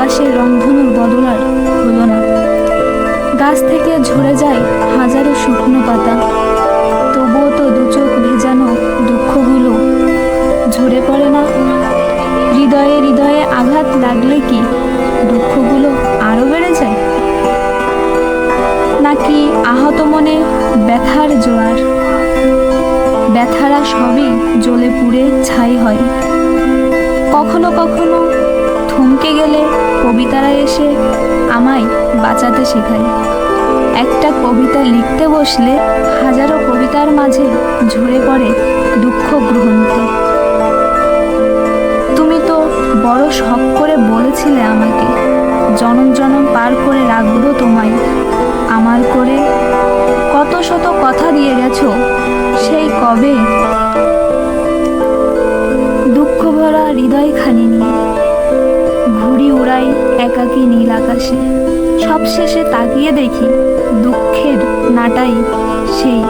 আকাশের রংধনুর বদল আর হলো না। গাছ থেকে ঝরে যায় হাজারো শুকনো পাতা, তবুও তো দু চোখ ভেজানো দুঃখগুলো ঝরে পড়ে না। হৃদয়ে হৃদয়ে আঘাত লাগলে কি দুঃখগুলো আরো বেড়ে যায়? নাকি আহত মনে ব্যথার জোয়ার? ব্যথারা সবই জ্বলে পুড়ে ছাই হয়। কখনো কখনো থমকে গেলে কবিতারা এসে আমায় বাঁচাতে শেখায়। একটা কবিতা লিখতে বসলে হাজারো কবিতার মাঝে ঝরে পড়ে দুঃখ গ্রন্থে। তুমি তো বড় শখ করে বলেছিলে আমাকে, জনম জনম পার করে রাখবো তোমায় আমার করে। কত শত কথা দিয়ে গেছো, সেই কবে? দুঃখ ভরা হৃদয়খানি নিয়ে ঘুড়ি উড়াই একাকী নীল আকাশে। সবশেষে তাকিয়ে দেখি দুঃখের নাটাই সেই